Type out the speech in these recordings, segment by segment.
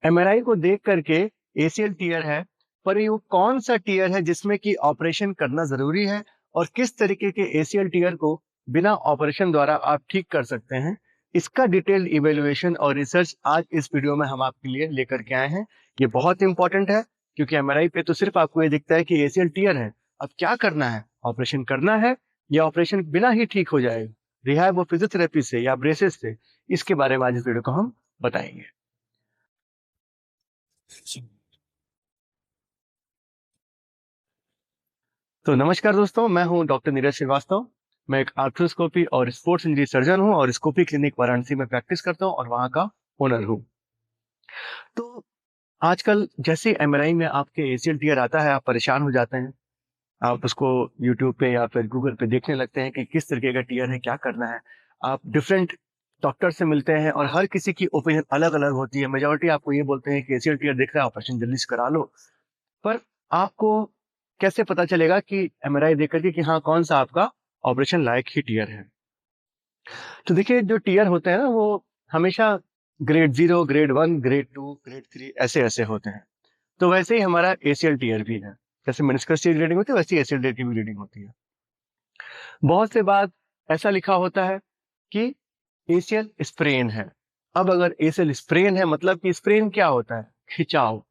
MRI को देख करके एसीएल टीयर है, पर ये वो कौन सा टीयर है जिसमें कि ऑपरेशन करना जरूरी है और किस तरीके के एसीएल टीयर को बिना ऑपरेशन द्वारा आप ठीक कर सकते हैं, इसका डिटेल्ड इवेल्युएशन और रिसर्च आज इस वीडियो में हम आपके लिए लेकर के आए हैं। ये बहुत इंपॉर्टेंट है क्योंकि एमआरआई पे तो सिर्फ आपको ये दिखता है कि एसीएल टीयर है। अब क्या करना है, ऑपरेशन करना है या ऑपरेशन बिना ही ठीक हो जाएगा, रिहैब और फिजियोथेरेपी से या ब्रेसेस से, इसके बारे में आज इस वीडियो को हम बताएंगे। तो नमस्कार दोस्तों, मैं हूं डॉक्टर नीरज श्रीवास्तव। मैं एक आर्थ्रोस्कोपी और स्पोर्ट्स इंजरी सर्जन हूं और स्कोपी क्लिनिक वाराणसी में प्रैक्टिस करता हूं और वहां का ओनर हूं। तो आजकल जैसे एमआरआई में आपके एसीएल टीयर आता है, आप परेशान हो जाते हैं। आप उसको यूट्यूब पे या फिर गूगल पे देखने लगते हैं कि किस तरीके का टीयर है, क्या करना है। आप डिफरेंट डॉक्टर से मिलते हैं और हर किसी की ओपिनियन अलग अलग होती है। मेजोरिटी आपको ये बोलते हैं कि एसीएल टीयर दिख रहा है, ऑपरेशन जल्दी से करा लो। पर आपको कैसे पता चलेगा कि एमआरआई देख करके कि हाँ, कौन सा आपका ऑपरेशन लायक ही टीयर है। तो देखिए, जो टीयर होते हैं ना, वो हमेशा ग्रेड 0, ग्रेड 1, ग्रेड 2, ग्रेड 3 ऐसे ऐसे होते हैं। तो वैसे ही हमारा एसीएल टीयर भी है। जैसे मेनिस्कस टीयर ग्रेडिंग होती है, वैसे ही एसीएल टीयर की भी ग्रेडिंग होती है। बहुत से बार ऐसा लिखा होता है कि एसीएल स्प्रेन है। अब अगर एसीएल स्प्रेन है, मतलब कि स्प्रेन क्या होता है? खिंचाव।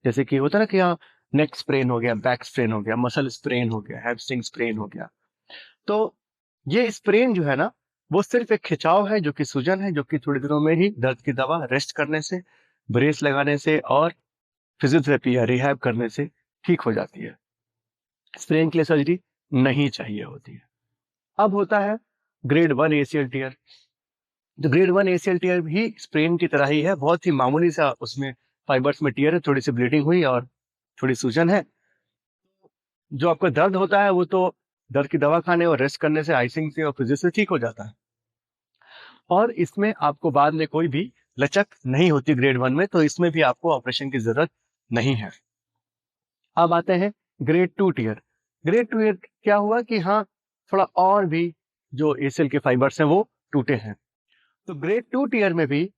जैसे कि होता है ना कि हाँ, नेक स्प्रेन हो गया, बैक स्प्रेन हो गया, मसल स्प्रेन हो गया, हैमस्ट्रिंग स्प्रेन हो गया। तो ये स्प्रेन जो है ना, वो सिर्फ एक खिंचाव है, जो कि सूजन है, जो कि थोड़ी दिनों में ही दर्द की दवा रेस्ट करने से, ब्रेस लगाने से और फिजियोथेरेपी या रिहैब करने से ठीक हो जाती है। स्प्रेन के लिए सर्जरी नहीं चाहिए होती है। अब होता है ग्रेड 1 एसीएल टीयर। तो ग्रेड 1 एसीएल टीयर भी स्प्रेन की तरह ही है, बहुत ही मामूली सा उसमें फाइबर्स में टीयर है, थोड़ी सी ब्लीडिंग हुई और थोड़ी सूजन है। जो आपका दर्द होता है वो तो दर्द की दवा खाने और रेस्ट करने से, आइसिंग से और फिजियो से ठीक हो जाता है। और इसमें आपको बाद में कोई भी लचक नहीं होती ग्रेड 1 में, तो इसमें भी आपको ऑपरेशन की जरूरत नहीं है। अब आते हैं ग्रेड 2 टीयर। ग्रेड 2 टीयर क्या हुआ कि हाँ, थोड़ा और भी जो एसीएल के फाइबर्स हैं वो टूटे हैं। तो ग्रेड 2 टीयर में भी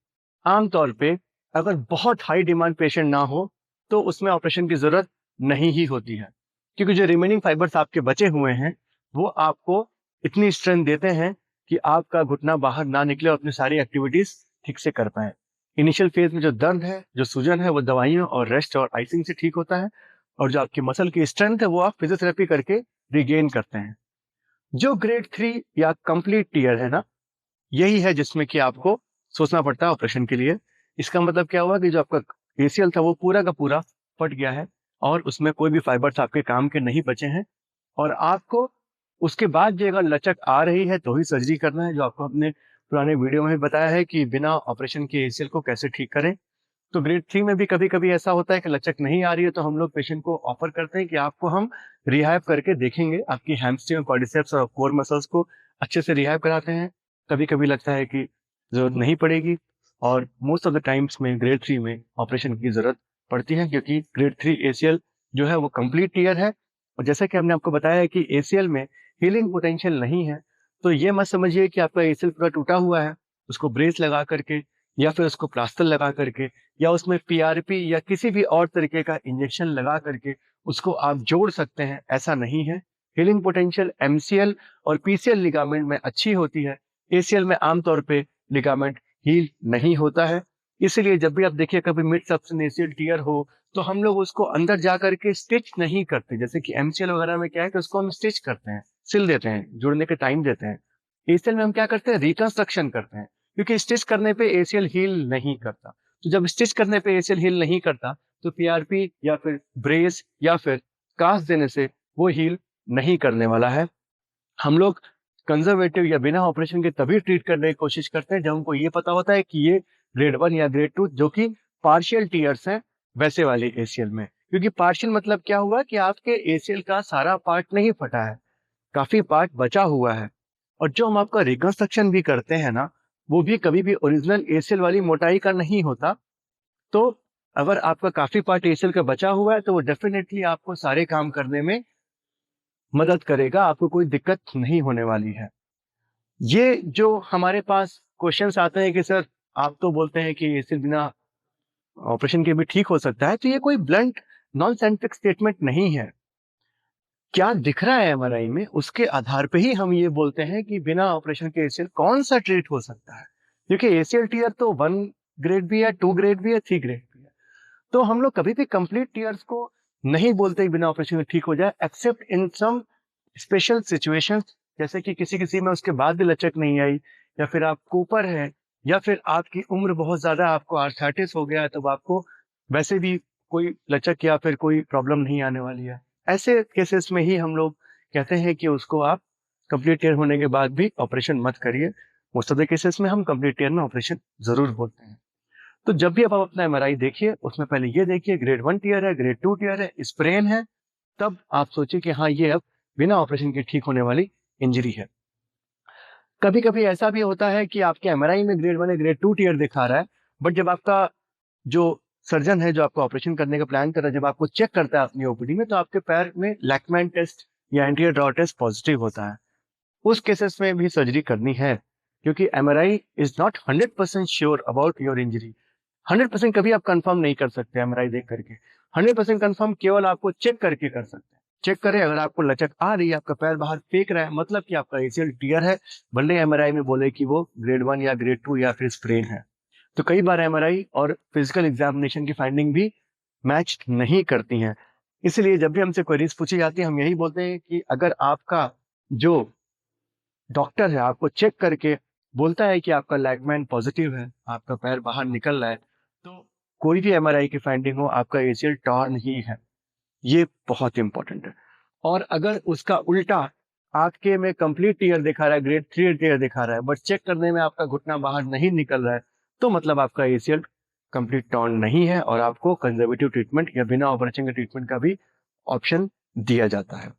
आमतौर पे अगर बहुत हाई डिमांड पेशेंट ना हो तो उसमें ऑपरेशन की जरूरत नहीं ही होती है, क्योंकि जो रिमेनिंग फाइबर्स आपके बचे हुए हैं वो आपको इतनी स्ट्रेंथ देते हैं कि आपका घुटना बाहर ना निकले और अपनी सारी एक्टिविटीज ठीक से कर पाए। इनिशियल फेज में जो दर्द है, जो सूजन है, वो दवाइयों और रेस्ट और आइसिंग से ठीक होता है, और जो आपकी मसल की स्ट्रेंथ है वो आप फिजियोथेरेपी करके रिगेन करते हैं। जो ग्रेड 3 या कंप्लीट टीयर है ना, यही है जिसमें कि आपको सोचना पड़ता है ऑपरेशन के लिए। इसका मतलब क्या हुआ कि जो आपका एसीएल था वो पूरा का पूरा फट गया है और उसमें कोई भी फाइबर्स आपके काम के नहीं बचे हैं, और आपको उसके बाद जो अगर लचक आ रही है तो ही सर्जरी करना है, जो आपको अपने पुराने वीडियो में भी बताया है कि बिना ऑपरेशन के एसीएल को कैसे ठीक करें। तो ग्रेड 3 में भी कभी कभी ऐसा होता है कि लचक नहीं आ रही है, तो हम लोग पेशेंट को ऑफर करते हैं कि आपको हम रिहाइब करके देखेंगे, आपकी हैमस्ट्रिंग, क्वाड्रिसेप्स और कोर मसल्स को अच्छे से रिहाइब कराते हैं। कभी कभी लगता है कि जरूरत नहीं पड़ेगी, और मोस्ट ऑफ द टाइम्स में ग्रेड 3 में ऑपरेशन की जरूरत पड़ती है, क्योंकि ग्रेड 3 एसीएल जो है वो कंप्लीट टीयर है। और जैसा कि हमने आपको बताया है कि एसीएल में हीलिंग पोटेंशियल नहीं है, तो ये मत समझिए कि आपका एसीएल पूरा टूटा हुआ है, उसको ब्रेस लगा करके या फिर उसको प्लास्टर लगा करके या उसमें पीआरपी या किसी भी और तरीके का इंजेक्शन लगा करके उसको आप जोड़ सकते हैं, ऐसा नहीं है। हीलिंग पोटेंशियल एमसीएल और पीसीएल लिगामेंट में अच्छी होती है, एसीएल में आमतौर पे लिगामेंट हील नहीं होता है। इसलिए जब भी आप देखिए कभी मिड सबसनेसियल टीयर हो, तो हम लोग उसको अंदर जा करके स्टिच नहीं करते। जैसे कि एमसीएल वगैरह में क्या है कि उसको हम स्टिच करते हैं, सिल देते हैं, जुड़ने के टाइम देते हैं। एसीएल में हम क्या करते हैं, रिकंस्ट्रक्शन करते हैं, क्योंकि स्टिच करने पे एसीएल हील नहीं करता। तो जब स्टिच करने पे एसीएल हील नहीं करता, तो पीआरपी या फिर ब्रेस या फिर कास्ट देने से वो हील नहीं करने वाला है। हम लोग कंजर्वेटिव या बिना ऑपरेशन के तभी ट्रीट करने की कोशिश करते हैं जब हमको ये पता होता है कि ये ग्रेड 1 या ग्रेड 2 जो कि पार्शियल टीयर्स हैं, वैसे वाले एसीएल में। क्योंकि पार्शियल मतलब क्या हुआ कि आपके एसीएल का सारा पार्ट नहीं फटा है, काफी पार्ट बचा हुआ है। और जो हम आपका रिकंस्ट्रक्शन भी करते हैं ना, वो भी कभी भी ओरिजिनल एसीएल वाली मोटाई का नहीं होता। तो अगर आपका काफी पार्ट एसीएल का बचा हुआ है तो वो डेफिनेटली आपको सारे काम करने में मदद करेगा, आपको कोई दिक्कत नहीं होने वाली है। ये जो हमारे पास क्वेश्चंस आते हैं कि सर, आप तो बोलते हैं कि एसीएल बिना ऑपरेशन के भी ठीक हो सकता है। तो ये कोई ब्लंट नॉन साइंटिफिक स्टेटमेंट नहीं है। क्या दिख रहा है एमआरआई में, उसके आधार पे ही हम ये बोलते हैं कि बिना ऑपरेशन के एसीएल कौन सा ट्रीट हो सकता है। क्योंकि एसीएल टीयर तो 1 ग्रेड भी है, 2 ग्रेड भी है, 3 ग्रेड भी है। तो हम लोग कभी भी कंप्लीट टीयर्स को नहीं बोलते कि बिना ऑपरेशन के ठीक हो जाए, except in some special situations, जैसे कि किसी किसी में उसके बाद भी लचक नहीं आई, या फिर आप कोपर है, या फिर आपकी उम्र बहुत ज्यादा, आपको आर्थराइटिस हो गया है, तो आपको वैसे भी कोई लचक या फिर कोई प्रॉब्लम नहीं आने वाली है। ऐसे केसेस में ही हम लोग कहते हैं कि उसको आप कंप्लीट टीयर होने के बाद भी ऑपरेशन मत करिए। मोस्ट ऑफ द केसेस में हम कंप्लीट टीयर में ऑपरेशन जरूर बोलते हैं। तो जब भी आप अपना एमआरआई देखिए, उसमें पहले ये देखिए ग्रेड 1 टीयर है, ग्रेड 2 टीयर है, स्प्रेन है, तब आप सोचिए कि हाँ, ये अब बिना ऑपरेशन के ठीक होने वाली इंजरी है। कभी कभी ऐसा भी होता है कि आपके एमआरआई में ग्रेड 1 या ग्रेड 2 टीयर दिखा रहा है, बट जब आपका जो सर्जन है जो आपको ऑपरेशन करने का प्लान कर रहा है, जब आपको चेक करता है अपनी ओपीडी में, तो आपके पैर में लैकमैन टेस्ट या एंटीरियर ड्रॉ टेस्ट पॉजिटिव होता है। उस केसेस में भी सर्जरी करनी है, क्योंकि MRI is not 100% sure about your injury. 100% कभी आप कंफर्म नहीं कर सकते एमआरआई देख करके। 100% कंफर्म केवल आपको चेक करके कर सकते हैं। चेक करें, अगर आपको लचक आ रही है, आपका पैर बाहर फेंक रहा है, मतलब कि आपका एसीएल टीयर है, भले एमआरआई में बोले कि वो ग्रेड 1 या ग्रेड 2 या फिर स्प्रेन है। तो कई बार एमआरआई और फिजिकल एग्जामिनेशन की फाइंडिंग भी मैच नहीं करती हैं। इसलिए जब भी हमसे क्वेरीज पूछी जाती है, हम यही बोलते हैं कि अगर आपका जो डॉक्टर है आपको चेक करके बोलता है कि आपका लैगमैन पॉजिटिव है, आपका पैर बाहर निकल रहा है, तो कोई भी एमआरआई की फाइंडिंग हो, आपका एसीएल टॉर्न ही है। ये बहुत इंपॉर्टेंट है। और अगर उसका उल्टा आपके में कंप्लीट टीयर दिखा रहा है, ग्रेड 3 टीयर दिखा रहा है, बट चेक करने में आपका घुटना बाहर नहीं निकल रहा है, तो मतलब आपका एसीएल कंप्लीट टॉर्न नहीं है और आपको कंजर्वेटिव ट्रीटमेंट या बिना ऑपरेशन के ट्रीटमेंट का भी ऑप्शन दिया जाता है।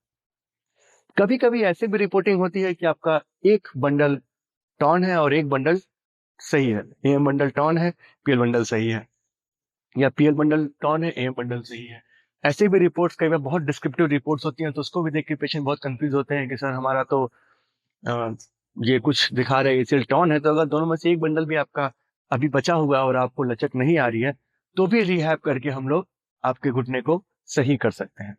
कभी कभी ऐसे भी रिपोर्टिंग होती है कि आपका एक बंडल टॉर्न है और एक बंडल सही है। एएम बंडल टॉर्न है, पीएल बंडल सही है, या पीएल बंडल टॉर्न है, एएम बंडल सही है। ऐसे भी रिपोर्ट्स कई बार बहुत डिस्क्रिप्टिव रिपोर्ट्स होती हैं, तो उसको भी देख के पेशेंट बहुत कंफ्यूज होते हैं कि सर हमारा तो अ, ये कुछ दिखा रहा है एसीएल टॉर्न है। तो अगर दोनों में से एक बंडल भी आपका अभी बचा हुआ है और आपको लचक नहीं आ रही है, तो भी रिहैब करके हम लोग आपके घुटने को सही कर सकते हैं।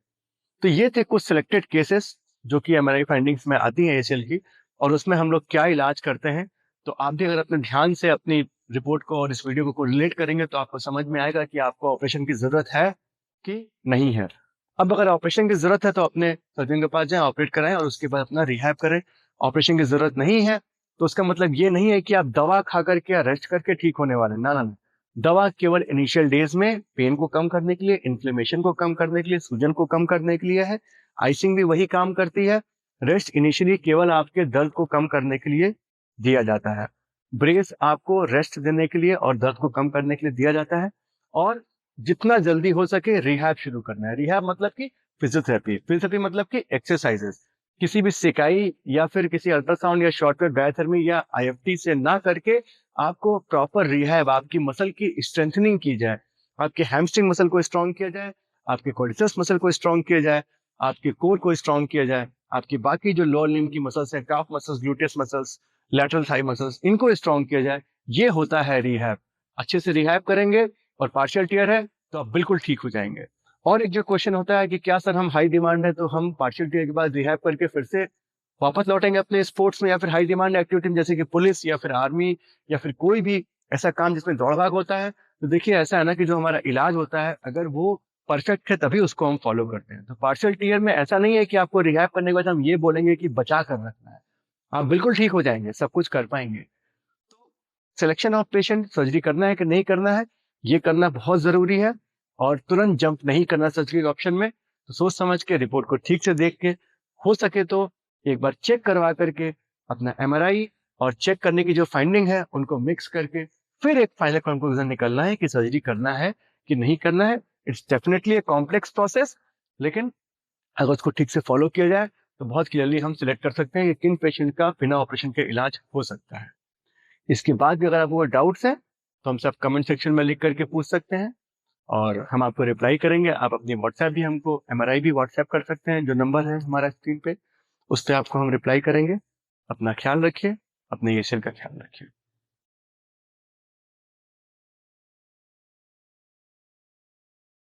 तो ये थे कुछ सिलेक्टेड केसेस जो कि एमआरआई फाइंडिंग्स में आती हैं एसीएल की, और उसमें हम लोग क्या इलाज करते हैं। तो आप भी अगर अपने ध्यान से अपनी रिपोर्ट को और इस वीडियो को रिलेट करेंगे, तो आपको समझ में आएगा कि आपको ऑपरेशन की जरूरत है कि नहीं है। अब अगर ऑपरेशन की जरूरत है तो अपने सर्जन के पास जाएं, ऑपरेट कराएं और उसके बाद अपना रिहैब करें। ऑपरेशन की जरूरत नहीं है तो उसका मतलब ये नहीं है कि आप दवा खा करके या रेस्ट करके ठीक होने वाले, ना ना ना। दवा केवल इनिशियल डेज में पेन को कम करने के लिए, इन्फ्लेमेशन को कम करने के लिए, सूजन को कम करने के लिए है। आइसिंग भी वही काम करती है। रेस्ट इनिशियली केवल आपके दर्द को कम करने के लिए दिया जाता है। ब्रेस आपको रेस्ट देने के लिए और दर्द को कम करने के लिए दिया जाता है। और जितना जल्दी हो सके रिहैब शुरू करना है। रिहैब मतलब कि फिजियोथेरेपी, फिजियोथेरेपी मतलब कि एक्सरसाइजेस। किसी भी सिकाई या फिर किसी अल्ट्रासाउंड या शॉर्टवेव बायोथेरेपी या आईएफटी से ना करके आपको प्रॉपर रिहैब, आपकी मसल की स्ट्रेंथनिंग की जाए, आपके हैमस्ट्रिंग मसल को स्ट्रॉन्ग किया जाए, आपके क्वाड्रिसेप्स मसल को स्ट्रॉन्ग किया जाए, आपके कोर को स्ट्रॉन्ग किया जाए, आपकी बाकी जो लोअर लिम्ब की मसल्स है, काफ muscles, gluteus muscles, lateral thigh muscles, इनको स्ट्रॉन्ग किया जाए। ये होता है रिहैब। अच्छे से रिहैब करेंगे और पार्शियल टीयर है तो आप बिल्कुल ठीक हो जाएंगे। और एक जो क्वेश्चन होता है कि क्या सर हम हाई डिमांड है तो हम पार्शियल टीयर के बाद रिहैब करके फिर से वापस लौटेंगे अपने स्पोर्ट्स में या फिर हाई डिमांड एक्टिविटी में, जैसे कि पुलिस या फिर आर्मी या फिर कोई भी ऐसा काम जिसमें दौड़ भाग होता है। तो देखिए ऐसा है ना कि जो हमारा इलाज होता है अगर वो परफेक्ट है तभी उसको हम फॉलो करते हैं। तो पार्शियल टीयर में ऐसा नहीं है कि आपको रिहैब करने के बाद हम ये बोलेंगे कि बचा कर रखना है। आप बिल्कुल ठीक हो जाएंगे, सब कुछ कर पाएंगे। तो सिलेक्शन ऑफ पेशेंट, सर्जरी करना है कि नहीं करना है, ये करना बहुत जरूरी है। और तुरंत जंप नहीं करना सर्जरी के ऑप्शन में। तो सोच समझ के रिपोर्ट को ठीक से देख के, हो सके तो एक बार चेक करवा करके अपना एमआरआई और चेक करने की जो फाइंडिंग है उनको मिक्स करके फिर एक फाइनल कंक्लूजन निकलना है कि सर्जरी करना है कि नहीं करना है। It's definitely a complex process, लेकिन अगर उसको ठीक से फॉलो किया जाए तो बहुत क्लियरली हम सिलेक्ट कर सकते हैं कि किन पेशेंट का बिना ऑपरेशन के इलाज हो सकता है। इसके बाद भी अगर आपको डाउट्स हैं तो हमसे आप कमेंट सेक्शन में लिख करके पूछ सकते हैं और हम आपको रिप्लाई करेंगे। आप अपनी व्हाट्सएप भी हमको एमआरआई भी व्हाट्सएप कर सकते हैं, जो नंबर है हमारा स्क्रीन पे, उस पर आपको हम रिप्लाई करेंगे। अपना ख्याल रखिए, अपने एशियल का ख्याल रखिए।